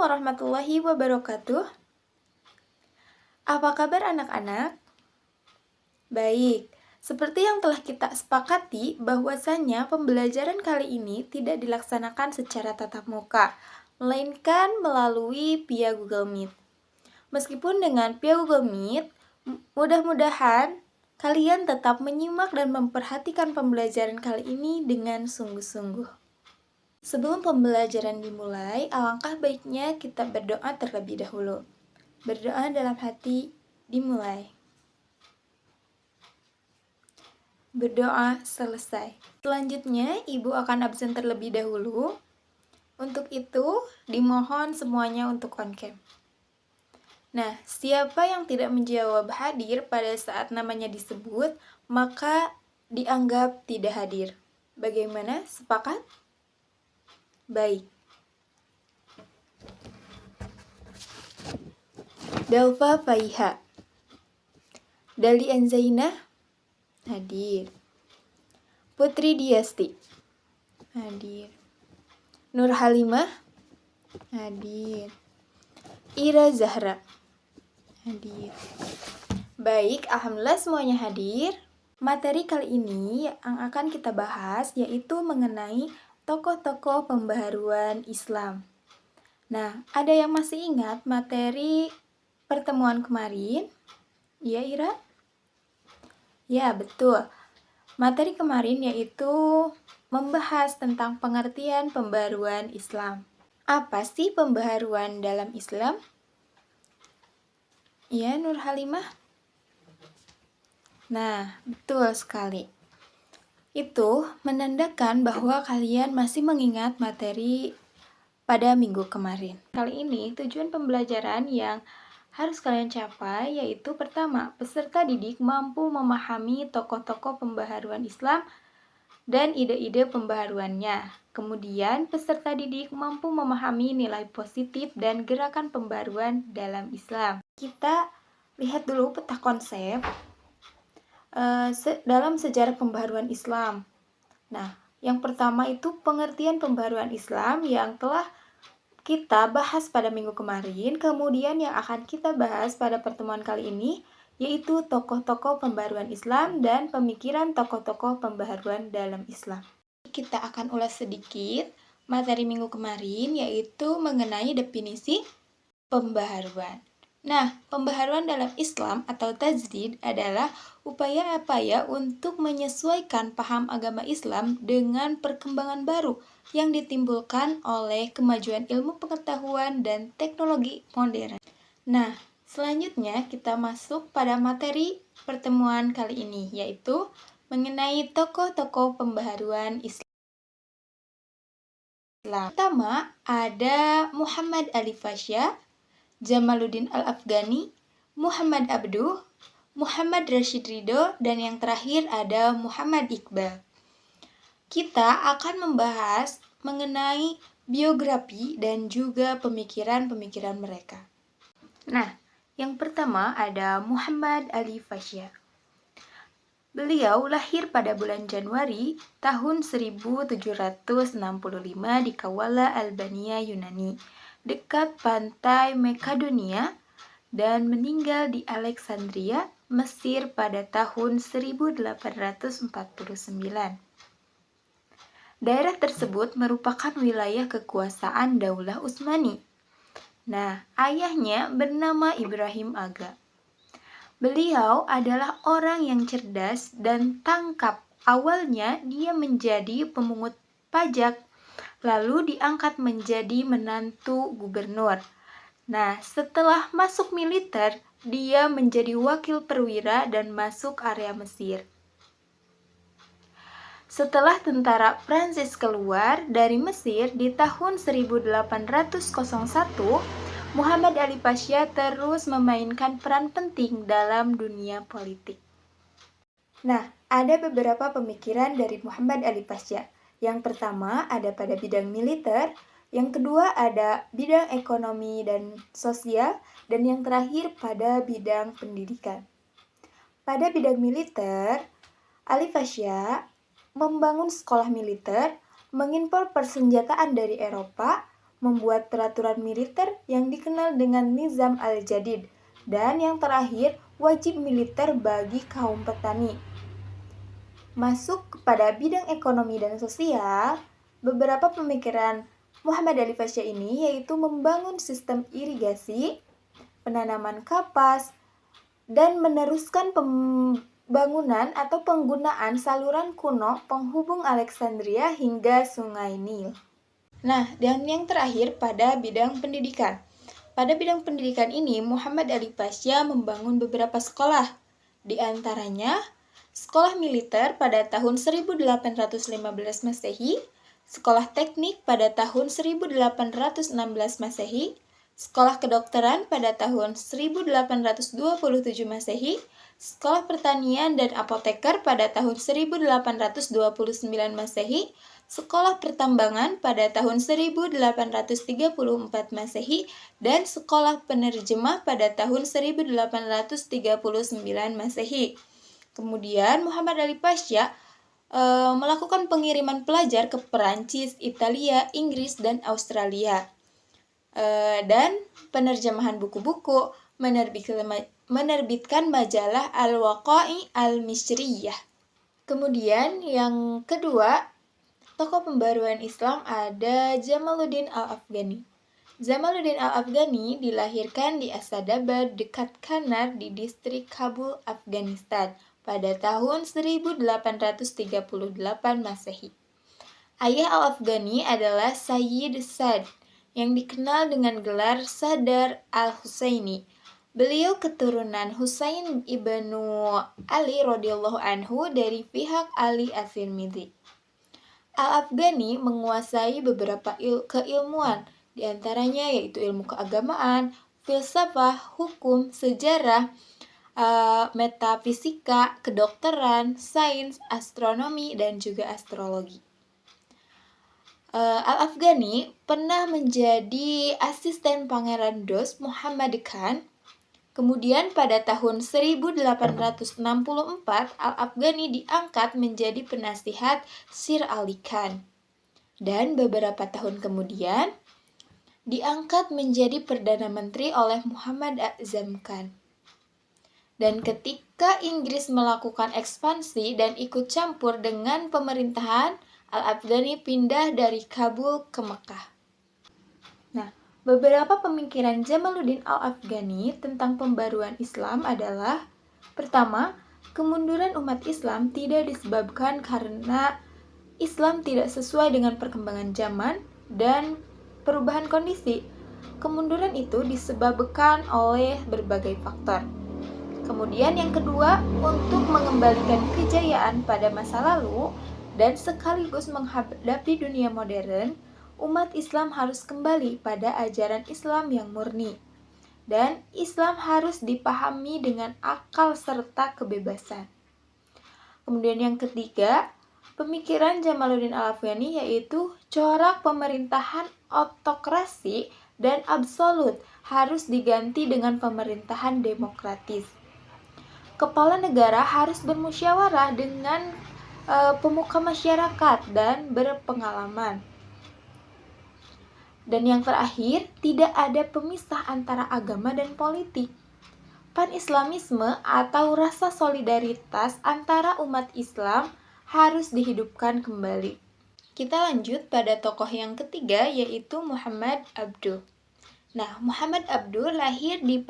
warahmatullahi wabarakatuh. Apa kabar anak-anak? Baik, seperti yang telah kita sepakati bahwasannya pembelajaran kali ini tidak dilaksanakan secara tatap muka, melainkan melalui via Google Meet. Meskipun dengan via Google Meet, mudah-mudahan kalian tetap menyimak dan memperhatikan pembelajaran kali ini dengan sungguh-sungguh. Sebelum pembelajaran dimulai, alangkah baiknya kita berdoa terlebih dahulu. Berdoa dalam hati dimulai. Berdoa selesai. Selanjutnya, Ibu akan absen terlebih dahulu. Untuk itu, dimohon semuanya untuk on cam. Nah, siapa yang tidak menjawab hadir pada saat namanya disebut, maka dianggap tidak hadir. Bagaimana? Sepakat? Baik. Delva Faiha. Dali Anzainah hadir. Putri Diasti hadir. Nur Halimah hadir. Ira Zahra hadir. Baik, alhamdulillah semuanya hadir. Materi kali ini yang akan kita bahas yaitu mengenai tokoh-tokoh pembaharuan Islam. Nah, ada yang masih ingat materi pertemuan kemarin? Ya, Ira? Ya, betul. Materi kemarin yaitu membahas tentang pengertian pembaharuan Islam. Apa sih pembaharuan dalam Islam? Ya, Nur Halimah? Nah, betul sekali. Itu menandakan bahwa kalian masih mengingat materi pada minggu kemarin. Kali ini tujuan pembelajaran yang harus kalian capai yaitu pertama, peserta didik mampu memahami tokoh-tokoh pembaharuan Islam dan ide-ide pembaharuannya. Kemudian, peserta didik mampu memahami nilai positif dan gerakan pembaharuan dalam Islam. Kita lihat dulu peta konsep dalam sejarah pembaharuan Islam. Nah, yang pertama itu pengertian pembaharuan Islam yang telah kita bahas pada minggu kemarin. Kemudian yang akan kita bahas pada pertemuan kali ini yaitu tokoh-tokoh pembaharuan Islam dan pemikiran tokoh-tokoh pembaharuan dalam Islam. Kita akan ulas sedikit materi minggu kemarin yaitu mengenai definisi pembaharuan. Nah, pembaharuan dalam Islam atau tajdid adalah upaya untuk menyesuaikan paham agama Islam dengan perkembangan baru yang ditimbulkan oleh kemajuan ilmu pengetahuan dan teknologi modern. Nah, selanjutnya kita masuk pada materi pertemuan kali ini, yaitu mengenai tokoh-tokoh pembaharuan Islam. Pertama, ada Muhammad Ali Fasya, Jamaluddin Al-Afghani, Muhammad Abduh, Muhammad Rashid Ridho, dan yang terakhir ada Muhammad Iqbal. Kita akan membahas mengenai biografi dan juga pemikiran-pemikiran mereka. Nah, yang pertama ada Muhammad Ali Fasya. Beliau lahir pada bulan Januari tahun 1765 di Kawala, Albania, Yunani, dekat pantai Makedonia, dan meninggal di Alexandria, Mesir pada tahun 1849. Daerah tersebut merupakan wilayah kekuasaan Daulah Utsmani. Nah, ayahnya bernama Ibrahim Aga. Beliau adalah orang yang cerdas dan tangkap. Awalnya dia menjadi pemungut pajak, lalu diangkat menjadi menantu gubernur. Nah, setelah masuk militer, dia menjadi wakil perwira dan masuk area Mesir. Setelah tentara Prancis keluar dari Mesir di tahun 1801, Muhammad Ali Pasha terus memainkan peran penting dalam dunia politik. Nah, ada beberapa pemikiran dari Muhammad Ali Pasha. Yang pertama ada pada bidang militer, yang kedua ada bidang ekonomi dan sosial, dan yang terakhir pada bidang pendidikan. Pada bidang militer, Ali Pasha membangun sekolah militer, mengimpor persenjataan dari Eropa, membuat peraturan militer yang dikenal dengan Nizam al-Jadid, dan yang terakhir, wajib militer bagi kaum petani. Masuk kepada bidang ekonomi dan sosial, beberapa pemikiran Muhammad Ali Pasha ini yaitu membangun sistem irigasi, penanaman kapas, dan meneruskan pembangunan atau penggunaan saluran kuno penghubung Alexandria hingga Sungai Nil. Nah, dan yang terakhir pada bidang pendidikan. Pada bidang pendidikan ini, Muhammad Ali Pasha membangun beberapa sekolah. Di antaranya, sekolah militer pada tahun 1815 Masehi, sekolah teknik pada tahun 1816 Masehi, sekolah kedokteran pada tahun 1827 Masehi, sekolah pertanian dan apoteker pada tahun 1829 Masehi, sekolah pertambangan pada tahun 1834 Masehi, dan sekolah penerjemah pada tahun 1839 Masehi. Kemudian Muhammad Ali Pasha melakukan pengiriman pelajar ke Perancis, Italia, Inggris, dan Australia. Dan penerjemahan buku-buku, menerbitkan majalah Al-Waqa'i Al-Misriyah. Kemudian yang kedua, tokoh pembaruan Islam ada Jamaluddin Al-Afghani. Jamaluddin Al-Afghani dilahirkan di Asadabad dekat Kanar di distrik Kabul, Afghanistan pada tahun 1838 Masehi. Ayah Al-Afghani adalah Sayyid Sa'd yang dikenal dengan gelar Sadar Al-Husaini. Beliau keturunan Husain ibnu Ali radhiyallahu anhu dari pihak Ali At-Tirmidzi. Al-Afghani menguasai beberapa keilmuan, di antaranya yaitu ilmu keagamaan, filsafah, hukum, sejarah, metafisika, kedokteran, sains, astronomi, dan juga astrologi. Al-Afghani pernah menjadi asisten Pangeran Dost Muhammad Khan. Kemudian pada tahun 1864, Al-Afghani diangkat menjadi penasihat Sir Ali Khan. Dan beberapa tahun kemudian, diangkat menjadi Perdana Menteri oleh Muhammad A'zam Khan. Dan ketika Inggris melakukan ekspansi dan ikut campur dengan pemerintahan, Al-Afghani pindah dari Kabul ke Mekah. Nah, beberapa pemikiran Jamaluddin Al-Afghani tentang pembaruan Islam adalah: pertama, kemunduran umat Islam tidak disebabkan karena Islam tidak sesuai dengan perkembangan zaman dan perubahan kondisi. Kemunduran itu disebabkan oleh berbagai faktor. Kemudian yang kedua, untuk mengembalikan kejayaan pada masa lalu dan sekaligus menghadapi dunia modern, umat Islam harus kembali pada ajaran Islam yang murni. Dan Islam harus dipahami dengan akal serta kebebasan. Kemudian yang ketiga, pemikiran Jamaluddin Al-Afghani yaitu corak pemerintahan autokrasi dan absolut harus diganti dengan pemerintahan demokratis. Kepala negara harus bermusyawarah dengan pemuka masyarakat dan berpengalaman. Dan yang terakhir, tidak ada pemisah antara agama dan politik. Pan-Islamisme atau rasa solidaritas antara umat Islam harus dihidupkan kembali. Kita lanjut pada tokoh yang ketiga, yaitu Muhammad Abduh. Nah, Muhammad Abduh lahir di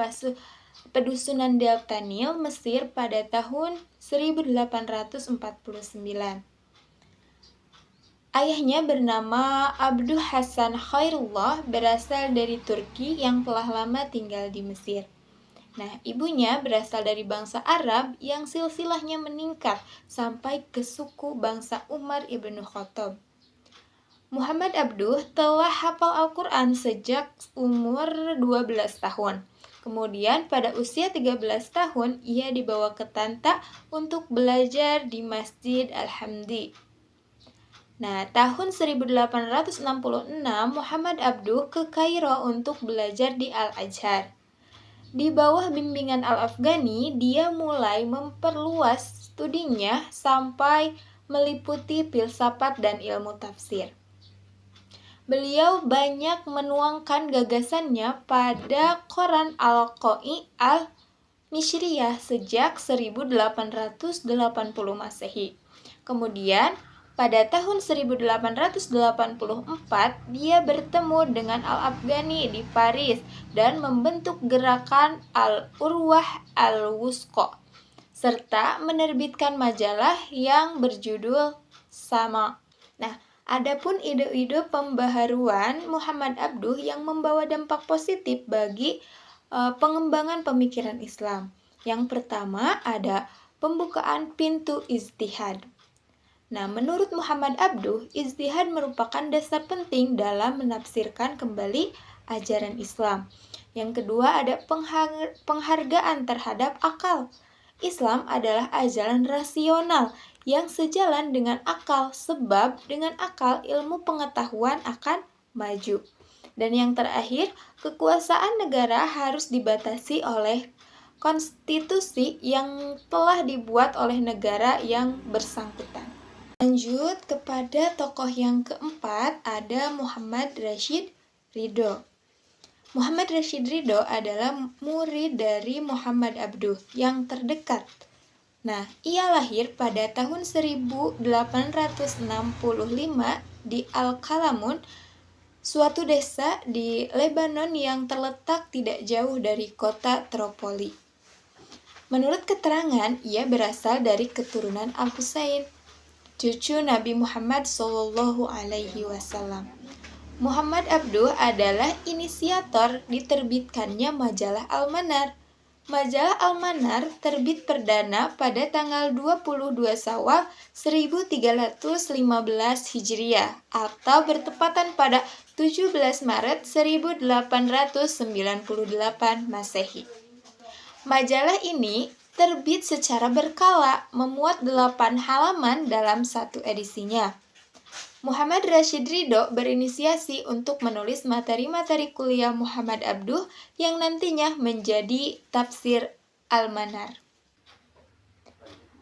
Pedusunan Delta Nil, Mesir pada tahun 1849. Ayahnya bernama Abduh Hasan Khairullah, berasal dari Turki yang telah lama tinggal di Mesir. Nah, ibunya berasal dari bangsa Arab yang silsilahnya meningkat sampai ke suku bangsa Umar ibnu Khattab. Muhammad Abduh telah hafal Al-Quran sejak umur 12 tahun. Kemudian pada usia 13 tahun, ia dibawa ke Tanta untuk belajar di Masjid Al-Hamdi. Nah, tahun 1866, Muhammad Abduh ke Kairo untuk belajar di Al-Azhar. Di bawah bimbingan Al-Afghani, dia mulai memperluas studinya sampai meliputi filsafat dan ilmu tafsir. Beliau banyak menuangkan gagasannya pada Koran Al-Qa'i Al-Mishriyah sejak 1880 Masehi. Kemudian, pada tahun 1884, dia bertemu dengan Al-Afghani di Paris dan membentuk gerakan Al-Urwah Al-Wusqa, serta menerbitkan majalah yang berjudul sama. Nah, adapun ide-ide pembaharuan Muhammad Abduh yang membawa dampak positif bagi pengembangan pemikiran Islam. Yang pertama ada pembukaan pintu ijtihad. Nah, menurut Muhammad Abduh, ijtihad merupakan dasar penting dalam menafsirkan kembali ajaran Islam. Yang kedua ada penghargaan terhadap akal. Islam adalah ajaran rasional yang sejalan dengan akal, sebab dengan akal ilmu pengetahuan akan maju. Dan yang terakhir, kekuasaan negara harus dibatasi oleh konstitusi yang telah dibuat oleh negara yang bersangkutan. Lanjut kepada tokoh yang keempat, ada Muhammad Rashid Ridho. Muhammad Rashid Ridho adalah murid dari Muhammad Abduh yang terdekat. Nah, ia lahir pada tahun 1865 di Al-Kalamun, suatu desa di Lebanon yang terletak tidak jauh dari kota Tripoli. Menurut keterangan, ia berasal dari keturunan Al-Husain, cucu Nabi Muhammad SAW. Muhammad Abduh adalah inisiator diterbitkannya majalah Al-Manar. Majalah Al-Manar terbit perdana pada tanggal 22 Syawal 1315 Hijriah atau bertepatan pada 17 Maret 1898 Masehi. Majalah ini terbit secara berkala, memuat 8 halaman dalam satu edisinya. Muhammad Rashid Ridho berinisiasi untuk menulis materi-materi kuliah Muhammad Abduh yang nantinya menjadi tafsir Al-Manar.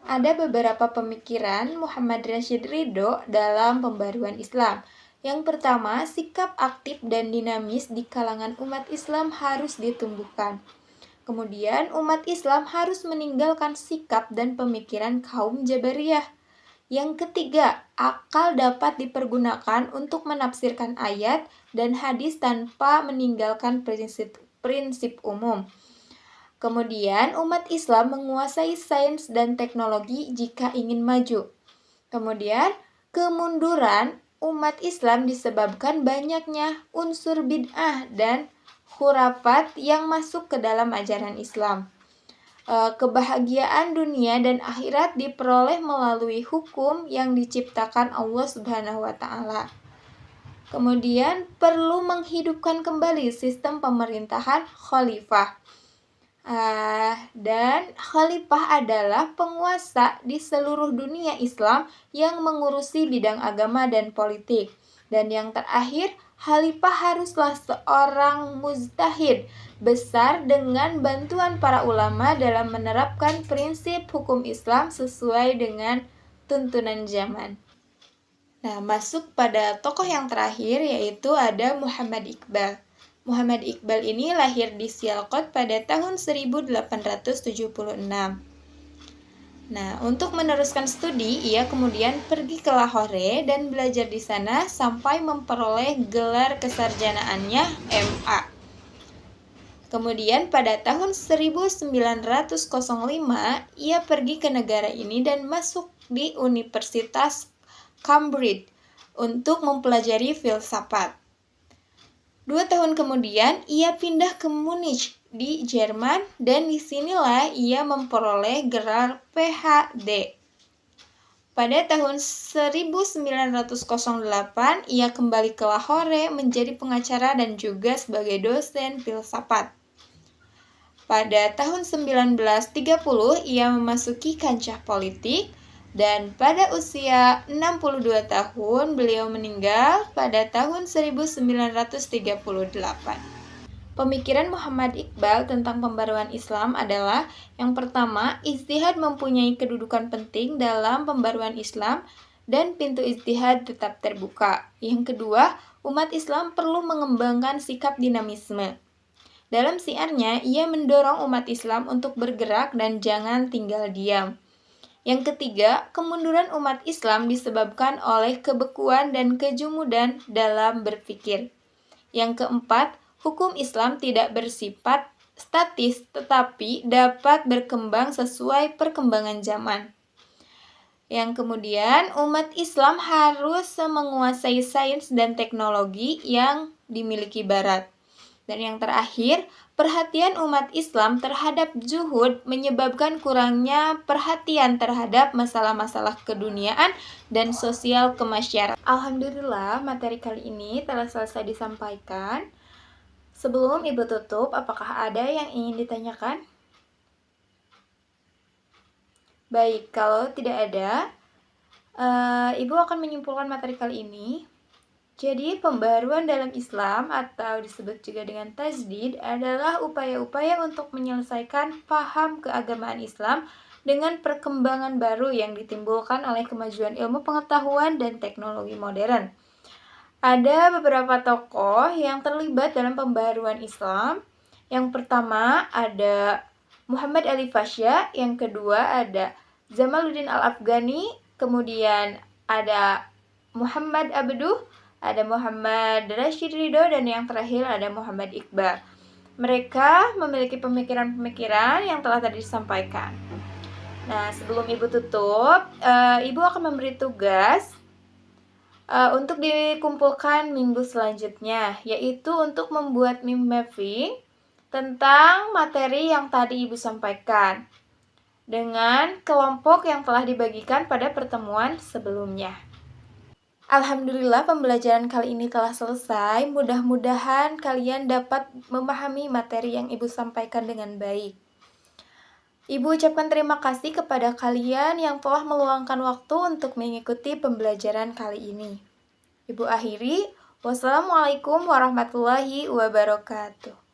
Ada beberapa pemikiran Muhammad Rashid Ridho dalam pembaruan Islam. Yang pertama, sikap aktif dan dinamis di kalangan umat Islam harus ditumbuhkan. Kemudian, umat Islam harus meninggalkan sikap dan pemikiran kaum Jabariyah. Yang ketiga, akal dapat dipergunakan untuk menafsirkan ayat dan hadis tanpa meninggalkan prinsip umum. Kemudian, umat Islam menguasai sains dan teknologi jika ingin maju. Kemudian, kemunduran umat Islam disebabkan banyaknya unsur bid'ah dan khurafat yang masuk ke dalam ajaran Islam. Kebahagiaan dunia dan akhirat diperoleh melalui hukum yang diciptakan Allah Subhanahu wa Ta'ala. Kemudian perlu menghidupkan kembali sistem pemerintahan khalifah. Dan khalifah adalah penguasa di seluruh dunia Islam yang mengurusi bidang agama dan politik. Dan yang terakhir, khalifah haruslah seorang mujtahid besar dengan bantuan para ulama dalam menerapkan prinsip hukum Islam sesuai dengan tuntunan zaman. Nah, masuk pada tokoh yang terakhir yaitu ada Muhammad Iqbal. Muhammad Iqbal ini lahir di Sialkot pada tahun 1876. Nah, untuk meneruskan studi, ia kemudian pergi ke Lahore dan belajar di sana sampai memperoleh gelar kesarjanaannya MA. Kemudian pada tahun 1905, ia pergi ke negara ini dan masuk di Universitas Cambridge untuk mempelajari filsafat. 2 tahun kemudian, ia pindah ke Munich di Jerman dan disinilah ia memperoleh gelar PhD. Pada tahun 1908, ia kembali ke Lahore menjadi pengacara dan juga sebagai dosen filsafat. Pada tahun 1930, ia memasuki kancah politik dan pada usia 62 tahun beliau meninggal pada tahun 1938. Pemikiran Muhammad Iqbal tentang pembaruan Islam adalah yang pertama, ijtihad mempunyai kedudukan penting dalam pembaruan Islam dan pintu ijtihad tetap terbuka. Yang kedua, umat Islam perlu mengembangkan sikap dinamisme. Dalam siarnya, ia mendorong umat Islam untuk bergerak dan jangan tinggal diam. Yang ketiga, kemunduran umat Islam disebabkan oleh kebekuan dan kejumudan dalam berpikir. Yang keempat, hukum Islam tidak bersifat statis tetapi dapat berkembang sesuai perkembangan zaman. Yang kemudian, umat Islam harus menguasai sains dan teknologi yang dimiliki Barat. Dan yang terakhir, perhatian umat Islam terhadap zuhud menyebabkan kurangnya perhatian terhadap masalah-masalah keduniaan dan sosial kemasyarakatan. Alhamdulillah, materi kali ini telah selesai disampaikan. Sebelum Ibu tutup, apakah ada yang ingin ditanyakan? Baik, kalau tidak ada, Ibu akan menyimpulkan materi kali ini. Jadi, pembaruan dalam Islam atau disebut juga dengan tajdid adalah upaya-upaya untuk menyelesaikan paham keagamaan Islam dengan perkembangan baru yang ditimbulkan oleh kemajuan ilmu pengetahuan dan teknologi modern. Ada beberapa tokoh yang terlibat dalam pembaruan Islam. Yang pertama ada Muhammad Ali Fasya, yang kedua ada Jamaluddin Al-Afghani, kemudian ada Muhammad Abduh, ada Muhammad Rashid Ridho, dan yang terakhir ada Muhammad Iqbal. Mereka memiliki pemikiran-pemikiran yang telah tadi disampaikan. Nah, sebelum Ibu tutup, Ibu akan memberi tugas untuk dikumpulkan minggu selanjutnya, yaitu untuk membuat meme mapping tentang materi yang tadi Ibu sampaikan dengan kelompok yang telah dibagikan pada pertemuan sebelumnya. Alhamdulillah, pembelajaran kali ini telah selesai. Mudah-mudahan kalian dapat memahami materi yang Ibu sampaikan dengan baik. Ibu ucapkan terima kasih kepada kalian yang telah meluangkan waktu untuk mengikuti pembelajaran kali ini. Ibu akhiri, wassalamualaikum warahmatullahi wabarakatuh.